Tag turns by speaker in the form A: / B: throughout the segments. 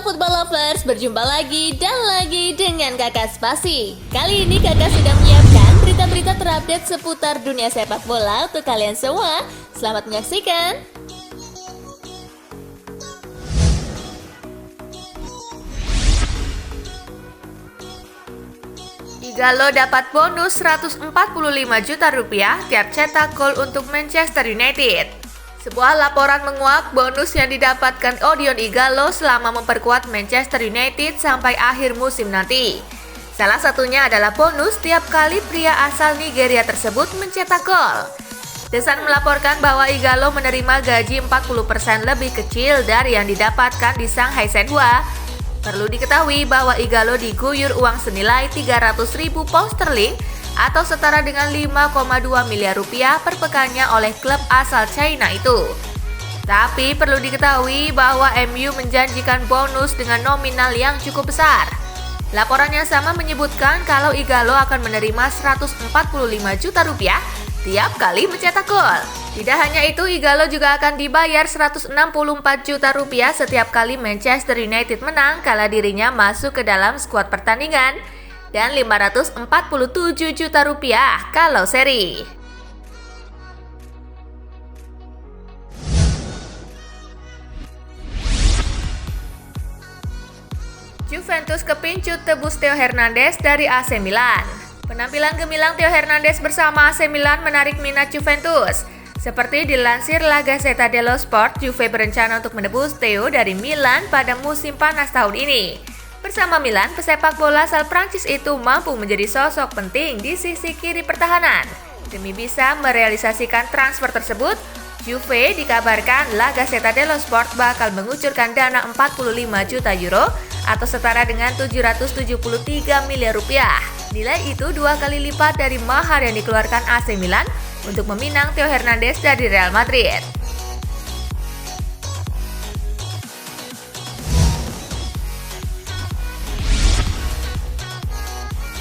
A: Football Lovers, berjumpa lagi dan lagi dengan Kakak Spasi. Kali ini Kakak sudah menyiapkan berita-berita terupdate seputar dunia sepak bola untuk kalian semua. Selamat menyaksikan. Igalo dapat bonus 145 juta rupiah tiap cetak gol untuk Manchester United. Sebuah laporan menguak bonus yang didapatkan Odion Igalo selama memperkuat Manchester United sampai akhir musim nanti. Salah satunya adalah bonus tiap kali pria asal Nigeria tersebut mencetak gol. The Sun melaporkan bahwa Igalo menerima gaji 40% lebih kecil dari yang didapatkan di Shanghai Shenhua. Perlu diketahui bahwa Igalo diguyur uang senilai 300.000 pound sterling atau setara dengan 5,2 miliar rupiah per pekannya oleh klub asal China itu. Tapi perlu diketahui bahwa MU menjanjikan bonus dengan nominal yang cukup besar. Laporan yang sama menyebutkan kalau Igalo akan menerima 145 juta rupiah tiap kali mencetak gol. Tidak hanya itu, Igalo juga akan dibayar 164 juta rupiah setiap kali Manchester United menang kala dirinya masuk ke dalam skuad pertandingan, dan 547 juta rupiah kalau seri. Juventus kepincut tebus Theo Hernandez dari AC Milan. Penampilan gemilang Theo Hernandez bersama AC Milan menarik minat Juventus. Seperti dilansir La Gazzetta dello Sport, Juve berencana untuk menebus Theo dari Milan pada musim panas tahun ini. Bersama Milan, pesepak bola asal Prancis itu mampu menjadi sosok penting di sisi kiri pertahanan. Demi bisa merealisasikan transfer tersebut, Juve dikabarkan La Gazzetta dello Sport bakal mengucurkan dana 45 juta euro atau setara dengan 773 miliar rupiah. Nilai itu 2 kali lipat dari mahar yang dikeluarkan AC Milan untuk meminang Theo Hernandez dari Real Madrid.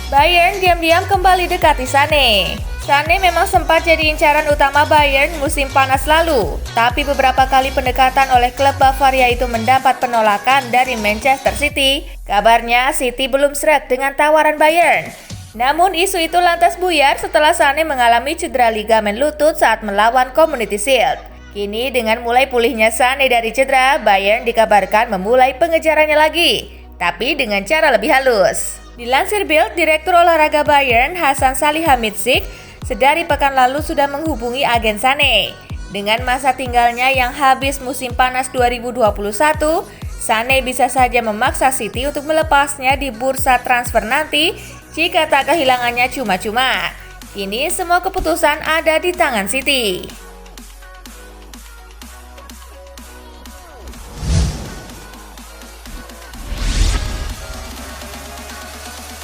A: Bayern diam-diam kembali dekati Sané. Sané memang sempat jadi incaran utama Bayern musim panas lalu, tapi beberapa kali pendekatan oleh klub Bavaria itu mendapat penolakan dari Manchester City. Kabarnya City belum sreg dengan tawaran Bayern. Namun isu itu lantas buyar setelah Sané mengalami cedera ligamen lutut saat melawan Community Shield. Kini dengan mulai pulihnya Sané dari cedera, Bayern dikabarkan memulai pengejarannya lagi, tapi dengan cara lebih halus. Dilansir Bild, Direktur Olahraga Bayern Hasan Salihamidzic sedari pekan lalu sudah menghubungi agen Sané. Dengan masa tinggalnya yang habis musim panas 2021, Sané bisa saja memaksa City untuk melepasnya di bursa transfer nanti jika tak kehilangannya cuma-cuma. Kini semua keputusan ada di tangan City.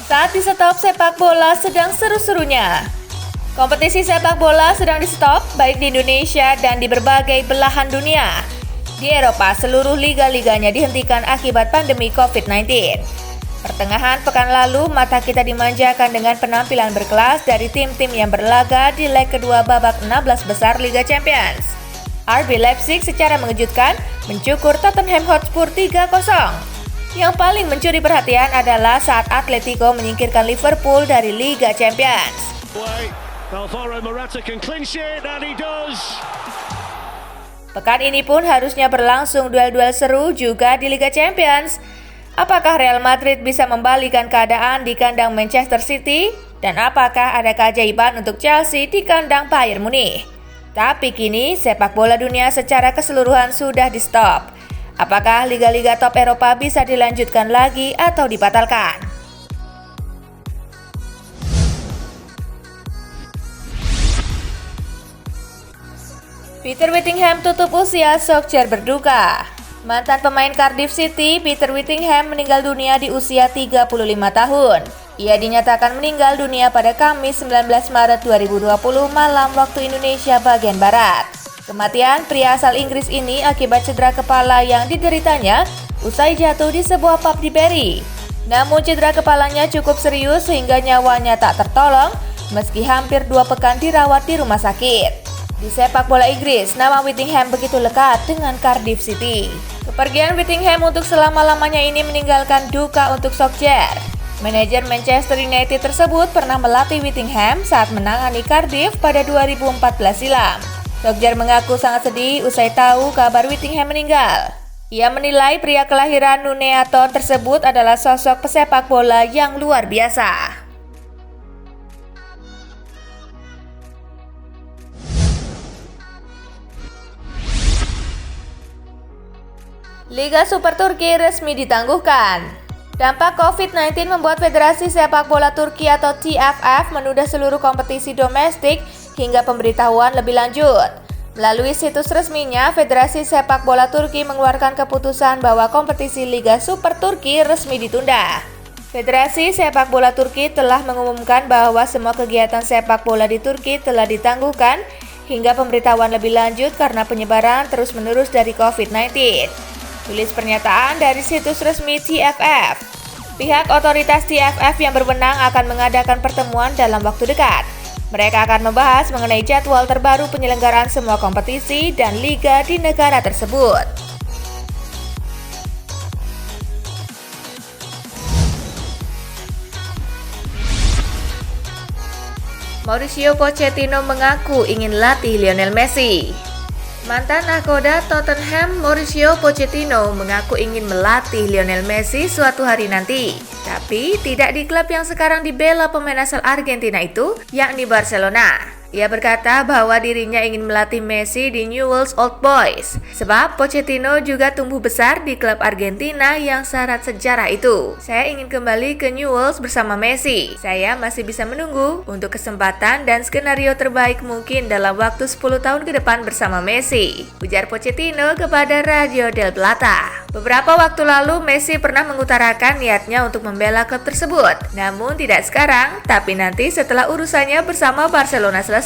A: Saat di stop sepak bola sedang seru-serunya. Kompetisi sepak bola sedang di stop baik di Indonesia dan di berbagai belahan dunia. Di Eropa, seluruh liga-liganya dihentikan akibat pandemi COVID-19. Pertengahan pekan lalu, mata kita dimanjakan dengan penampilan berkelas dari tim-tim yang berlaga di leg kedua babak 16 besar Liga Champions. RB Leipzig secara mengejutkan mencukur Tottenham Hotspur 3-0. Yang paling mencuri perhatian adalah saat Atletico menyingkirkan Liverpool dari Liga Champions. Pekan ini pun harusnya berlangsung duel-duel seru juga di Liga Champions. Apakah Real Madrid bisa membalikan keadaan di kandang Manchester City? Dan apakah ada keajaiban untuk Chelsea di kandang Bayern Munich? Tapi kini sepak bola dunia secara keseluruhan sudah di stop. Apakah liga-liga top Eropa bisa dilanjutkan lagi atau dibatalkan? Peter Whittingham tutup usia, Solskjaer berduka. Mantan pemain Cardiff City, Peter Whittingham meninggal dunia di usia 35 tahun. Ia dinyatakan meninggal dunia pada Kamis 19 Maret 2020 malam waktu Indonesia bagian Barat. Kematian pria asal Inggris ini akibat cedera kepala yang dideritanya usai jatuh di sebuah pub di Bury. Namun cedera kepalanya cukup serius sehingga nyawanya tak tertolong meski hampir 2 pekan dirawat di rumah sakit. Di sepak bola Inggris, nama Whittingham begitu lekat dengan Cardiff City. Kepergian Whittingham untuk selama-lamanya ini meninggalkan duka untuk Solskjaer. Manajer Manchester United tersebut pernah melatih Whittingham saat menangani Cardiff pada 2014 silam. Solskjaer mengaku sangat sedih usai tahu kabar Whittingham meninggal. Ia menilai pria kelahiran Nuneaton tersebut adalah sosok pesepak bola yang luar biasa. Liga Super Turki resmi ditangguhkan. Dampak COVID-19 membuat Federasi Sepak Bola Turki atau TFF menunda seluruh kompetisi domestik hingga pemberitahuan lebih lanjut. Melalui situs resminya, Federasi Sepak Bola Turki mengeluarkan keputusan bahwa kompetisi Liga Super Turki resmi ditunda. Federasi Sepak Bola Turki telah mengumumkan bahwa semua kegiatan sepak bola di Turki telah ditangguhkan hingga pemberitahuan lebih lanjut karena penyebaran terus-menerus dari COVID-19. Tulis pernyataan dari situs resmi TFF. Pihak otoritas TFF yang berwenang akan mengadakan pertemuan dalam waktu dekat. Mereka akan membahas mengenai jadwal terbaru penyelenggaraan semua kompetisi dan liga di negara tersebut. Mauricio Pochettino mengaku ingin latih Lionel Messi. Mantan nahkoda Tottenham Mauricio Pochettino mengaku ingin melatih Lionel Messi suatu hari nanti. Tapi tidak di klub yang sekarang dibela pemain asal Argentina itu, yakni Barcelona. Ia berkata bahwa dirinya ingin melatih Messi di Newell's Old Boys, sebab Pochettino juga tumbuh besar di klub Argentina yang syarat sejarah itu. Saya ingin kembali ke Newell's bersama Messi. Saya masih bisa menunggu untuk kesempatan dan skenario terbaik mungkin dalam waktu 10 tahun ke depan bersama Messi, ujar Pochettino kepada Radio del Plata. Beberapa waktu lalu Messi pernah mengutarakan niatnya untuk membela klub tersebut, namun tidak sekarang, tapi nanti setelah urusannya bersama Barcelona selesai.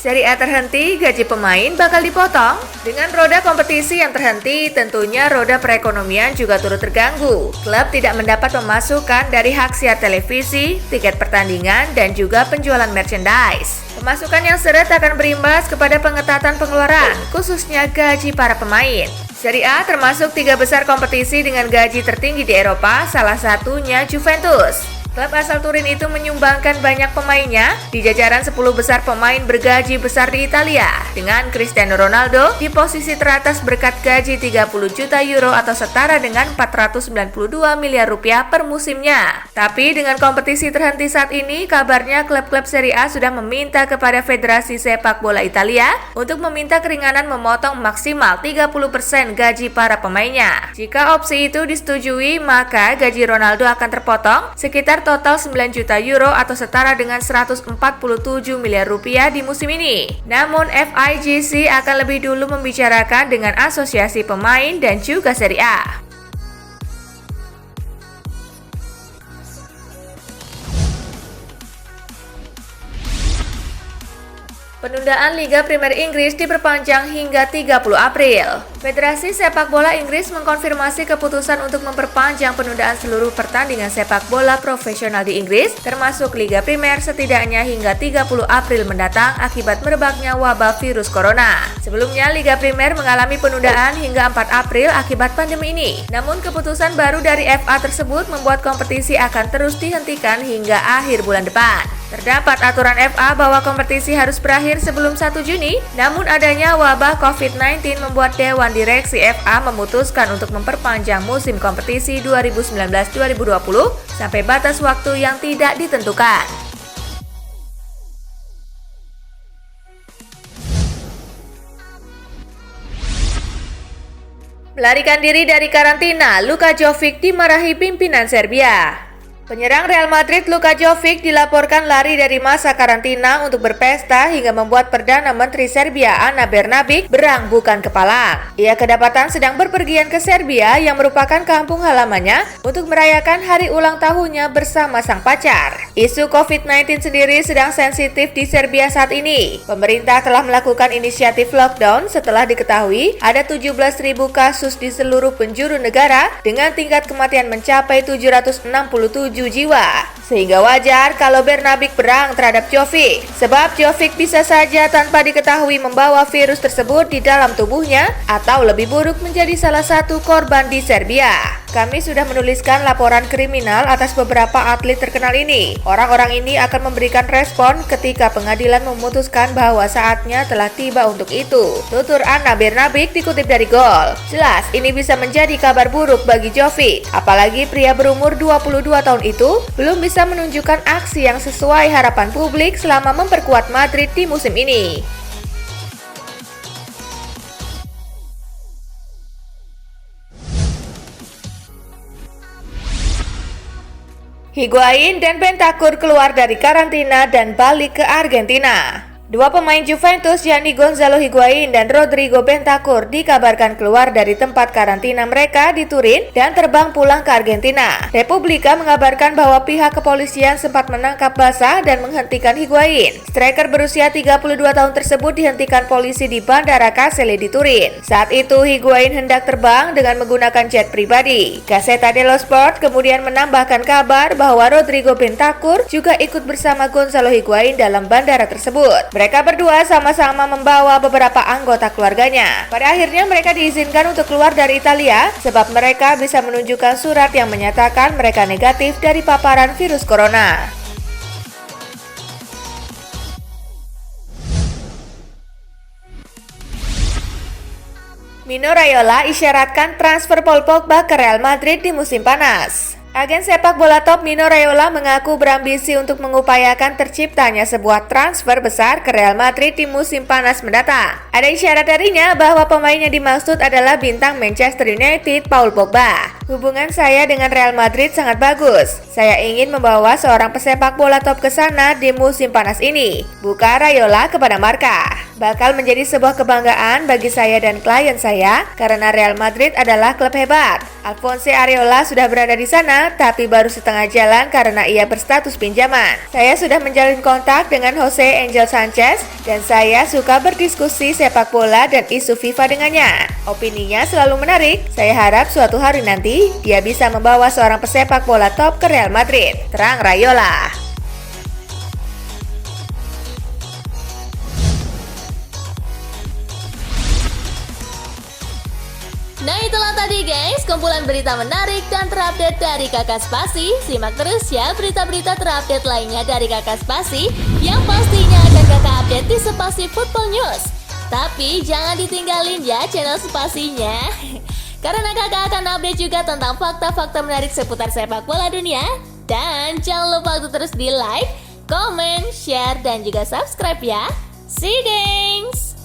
A: Serie A terhenti, gaji pemain bakal dipotong. Dengan roda kompetisi yang terhenti, tentunya roda perekonomian juga turut terganggu. Klub tidak mendapat pemasukan dari hak siar televisi, tiket pertandingan, dan juga penjualan merchandise. Pemasukan yang seret akan berimbas kepada pengetatan pengeluaran, khususnya gaji para pemain. Serie A termasuk 3 besar kompetisi dengan gaji tertinggi di Eropa, salah satunya Juventus. Klub asal Turin itu menyumbangkan banyak pemainnya di jajaran 10 besar pemain bergaji besar di Italia, dengan Cristiano Ronaldo di posisi teratas berkat gaji 30 juta euro atau setara dengan 492 miliar rupiah per musimnya. Tapi dengan kompetisi terhenti saat ini, kabarnya klub-klub Serie A sudah meminta kepada Federasi Sepak Bola Italia untuk meminta keringanan memotong maksimal 30% gaji para pemainnya. Jika opsi itu disetujui, maka gaji Ronaldo akan terpotong sekitar total 9 juta euro atau setara dengan 147 miliar rupiah di musim ini. Namun FIGC akan lebih dulu membicarakan dengan asosiasi pemain dan juga Serie A. Penundaan Liga Premier Inggris diperpanjang hingga 30 April. Federasi Sepak Bola Inggris mengkonfirmasi keputusan untuk memperpanjang penundaan seluruh pertandingan sepak bola profesional di Inggris, termasuk Liga Premier setidaknya hingga 30 April mendatang akibat merebaknya wabah virus corona. Sebelumnya, Liga Premier mengalami penundaan hingga 4 April akibat pandemi ini. Namun, keputusan baru dari FA tersebut membuat kompetisi akan terus dihentikan hingga akhir bulan depan. Terdapat aturan FA bahwa kompetisi harus berakhir sebelum 1 Juni, namun adanya wabah COVID-19 membuat Dewan Direksi FA memutuskan untuk memperpanjang musim kompetisi 2019-2020 sampai batas waktu yang tidak ditentukan. Melarikan diri dari karantina, Luka Jovic dimarahi pimpinan Serbia. Penyerang Real Madrid Luka Jovic dilaporkan lari dari masa karantina untuk berpesta hingga membuat Perdana Menteri Serbia Ana Brnabić berang bukan kepala. Ia kedapatan sedang berpergian ke Serbia yang merupakan kampung halamannya untuk merayakan hari ulang tahunnya bersama sang pacar. Isu COVID-19 sendiri sedang sensitif di Serbia saat ini. Pemerintah telah melakukan inisiatif lockdown setelah diketahui ada 17.000 kasus di seluruh penjuru negara dengan tingkat kematian mencapai 767 jiwa. Sehingga wajar kalau Brnabić berang terhadap Jovic, sebab Jovic bisa saja tanpa diketahui membawa virus tersebut di dalam tubuhnya atau lebih buruk menjadi salah satu korban di Serbia. Kami sudah menuliskan laporan kriminal atas beberapa atlet terkenal ini. Orang-orang ini akan memberikan respon ketika pengadilan memutuskan bahwa saatnya telah tiba untuk itu, tutur Ana Brnabić dikutip dari Gol. Jelas ini bisa menjadi kabar buruk bagi Jovic, apalagi pria berumur 22 tahun itu belum bisa menunjukkan aksi yang sesuai harapan publik selama memperkuat Madrid di musim ini. Higuain dan Bentancur keluar dari karantina dan balik ke Argentina. Dua pemain Juventus yakni Gonzalo Higuain dan Rodrigo Bentancur dikabarkan keluar dari tempat karantina mereka di Turin dan terbang pulang ke Argentina. Republika mengabarkan bahwa pihak kepolisian sempat menangkap basah dan menghentikan Higuain. Striker berusia 32 tahun tersebut dihentikan polisi di Bandara Casale di Turin. Saat itu Higuain hendak terbang dengan menggunakan jet pribadi. Gazzetta dello Sport kemudian menambahkan kabar bahwa Rodrigo Bentancur juga ikut bersama Gonzalo Higuain dalam bandara tersebut. Mereka berdua sama-sama membawa beberapa anggota keluarganya. Pada akhirnya mereka diizinkan untuk keluar dari Italia sebab mereka bisa menunjukkan surat yang menyatakan mereka negatif dari paparan virus corona. Mino Raiola isyaratkan transfer Paul Pogba ke Real Madrid di musim panas. Agen sepak bola top Mino Raiola mengaku berambisi untuk mengupayakan terciptanya sebuah transfer besar ke Real Madrid di musim panas mendatang. Ada isyarat darinya bahwa pemain yang dimaksud adalah bintang Manchester United Paul Pogba. Hubungan saya dengan Real Madrid sangat bagus. Saya ingin membawa seorang pesepak bola top ke sana di musim panas ini, buka Raiola kepada Marca. Bakal menjadi sebuah kebanggaan bagi saya dan klien saya karena Real Madrid adalah klub hebat. Alphonse Areola sudah berada di sana, tapi baru setengah jalan karena ia berstatus pinjaman. Saya sudah menjalin kontak dengan Jose Angel Sanchez dan saya suka berdiskusi sepak bola dan isu FIFA dengannya. Opininya selalu menarik. Saya harap suatu hari nanti dia bisa membawa seorang pesepak bola top ke Real Madrid, terang Raiola.
B: Nah itulah tadi guys, kumpulan berita menarik dan terupdate dari Kakak Spasi. Simak terus ya berita-berita terupdate lainnya dari Kakak Spasi yang pastinya akan Kakak update di Spasi Football News. Tapi jangan ditinggalin ya channel Spasinya, karena Kakak akan update juga tentang fakta-fakta menarik seputar sepak bola dunia. Dan jangan lupa untuk terus di like, comment, share, dan juga subscribe ya. See you guys!